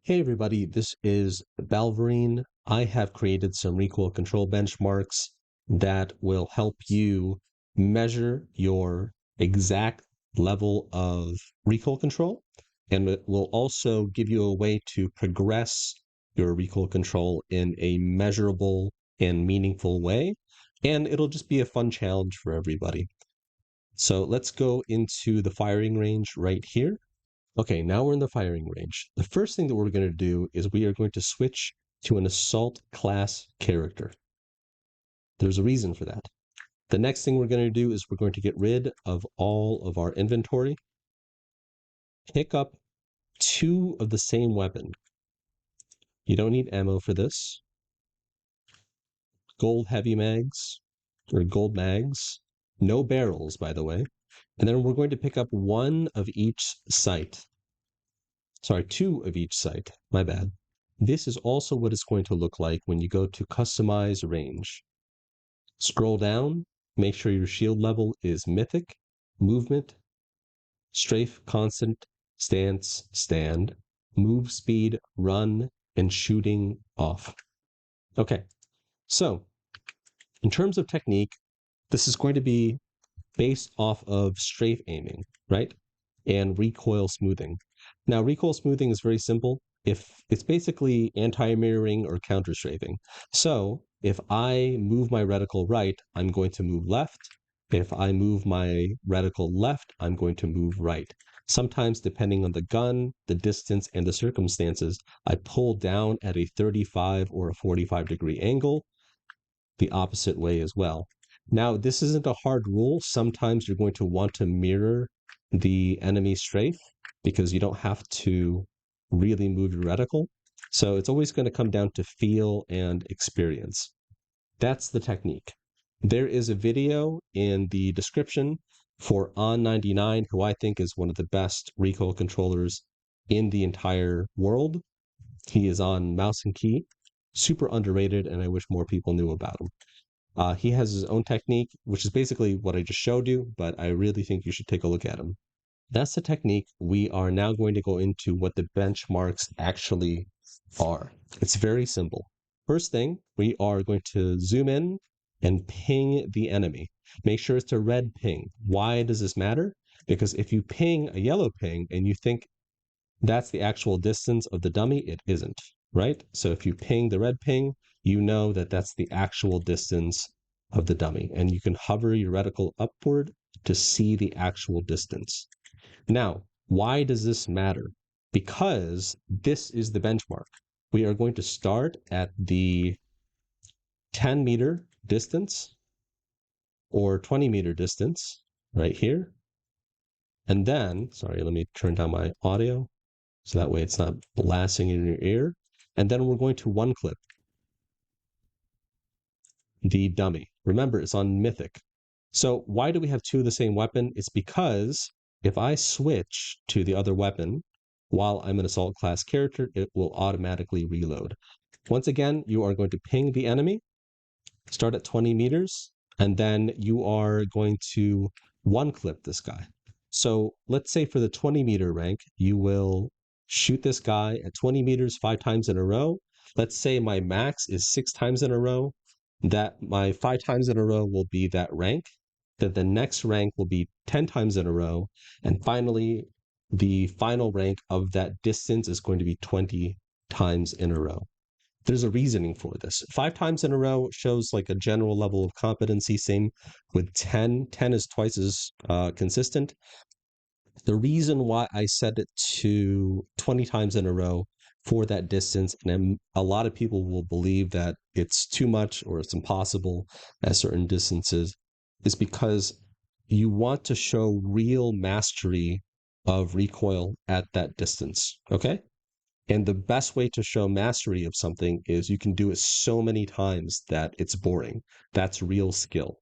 Hey everybody, this is Balverine. I have created some recoil control benchmarks that will help you measure your exact level of recoil control, and it will also give you a way to progress your recoil control in a measurable and meaningful way, and it'll just be a fun challenge for everybody. So let's go into the firing range right here. Okay, now we're in the firing range. The first thing that we're going to do is we are going to switch to an assault class character. There's a reason for that. The next thing we're going to do is we're going to get rid of all of our inventory, pick up two of the same weapon. You don't need ammo for this. Gold heavy mags, or gold mags. No barrels, by the way. And then we're going to pick up one of each sight. Sorry, two of each sight. My bad. This is also what it's going to look like when you go to customize range. Scroll down, make sure your shield level is mythic, movement, strafe constant, stance, stand, move speed, run, and shooting off. Okay, so in terms of technique, this is going to be based off of strafe aiming, right? And recoil smoothing. Now, recoil smoothing is very simple. If it's basically anti-mirroring or counter-strafing. So if I move my reticle right, I'm going to move left. If I move my reticle left, I'm going to move right. Sometimes, depending on the gun, the distance, and the circumstances, I pull down at a 35 or a 45-degree angle, the opposite way as well. Now, this isn't a hard rule. Sometimes you're going to want to mirror the enemy strafe because you don't have to really move your reticle. So it's always going to come down to feel and experience. That's the technique. There is a video in the description for On99, who I think is one of the best recoil controllers in the entire world. He is on mouse and key, super underrated, and I wish more people knew about him. He has his own technique, which is basically what I just showed you, but I really think you should take a look at him. That's the technique. We are now going to go into what the benchmarks actually are. It's very simple. First thing, we are going to zoom in and ping the enemy. Make sure it's a red ping. Why does this matter? Because if you ping a yellow ping and you think that's the actual distance of the dummy, it isn't, right? So if you ping the red ping, you know that that's the actual distance of the dummy, and you can hover your reticle upward to see the actual distance. Now, why does this matter? Because this is the benchmark. We are going to start at the 10-meter distance or 20-meter distance right here. And then, sorry, let me turn down my audio so that way it's not blasting in your ear. And then we're going to one clip the dummy. Remember, it's on mythic. So why do we have two of the same weapon? It's because if I switch to the other weapon while I'm an assault class character, it will automatically reload. Once again, you are going to ping the enemy, start at 20 meters, and then you are going to one clip this guy. So let's say for the 20-meter rank, you will shoot this guy at 20 meters 5 times in a row. Let's say my max is 6 times in a row. That my 5 times in a row will be that rank. Then the next rank will be 10 times in a row. And finally, the final rank of that distance is going to be 20 times in a row. There's a reasoning for this. 5 times in a row shows like a general level of competency. Same with 10. 10 is twice as consistent. The reason why I set it to 20 times in a row for that distance, and a lot of people will believe that it's too much or it's impossible at certain distances, is because you want to show real mastery of recoil at that distance. Okay? And the best way to show mastery of something is you can do it so many times that it's boring. That's real skill.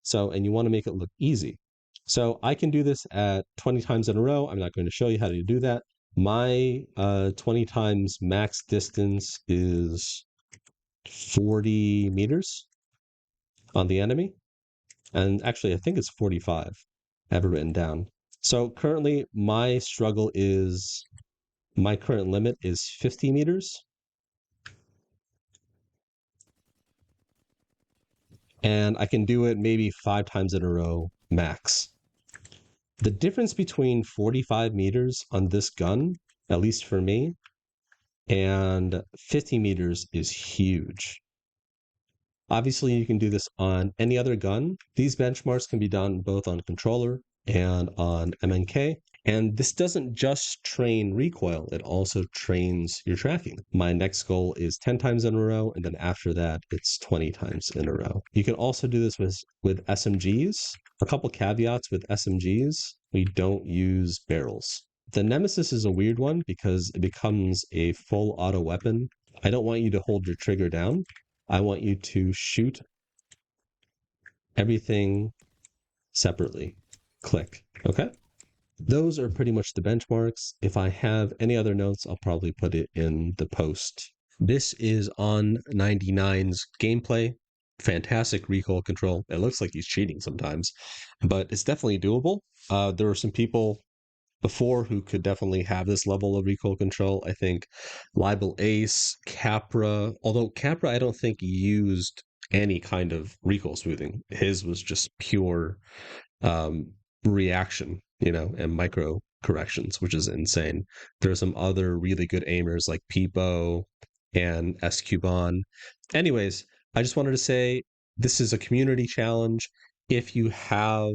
So, and you want to make it look easy. So I can do this at 20 times in a row. I'm not going to show you how to do that. My 20 times max distance is 40 meters on the enemy. And actually, I think it's 45. I have it written down. So currently, my struggle is My current limit is 50 meters, and I can do it maybe 5 times in a row max. The difference between 45 meters on this gun, at least for me, and 50 meters is huge. Obviously, you can do this on any other gun. These benchmarks can be done both on controller and on MNK. And this doesn't just train recoil, it also trains your tracking. My next goal is 10 times in a row, and then after that, it's 20 times in a row. You can also do this with SMGs. A couple caveats with SMGs: we don't use barrels. The Nemesis is a weird one because it becomes a full auto weapon. I don't want you to hold your trigger down. I want you to shoot everything separately. Click. Okay? Those are pretty much the benchmarks. If I have any other notes, I'll probably put it in the post. This is on 99's gameplay. Fantastic recoil control. It looks like he's cheating sometimes, but it's definitely doable. There were some people before who could definitely have this level of recoil control. I think Libel Ace, Capra, although Capra I don't think used any kind of recoil smoothing. His was just pure um, reaction, and micro corrections, which is insane. There are some other really good aimers like Peepo and Escubon. Anyways, I just wanted to say this is a community challenge. If you have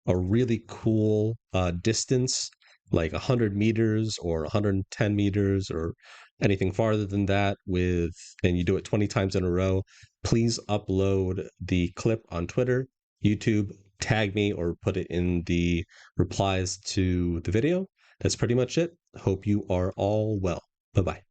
a really cool distance, like 100 meters or 110 meters or anything farther than that, and you do it 20 times in a row, please upload the clip on Twitter, YouTube, tag me, or put it in the replies to the video. That's pretty much it. Hope you are all well. Bye bye.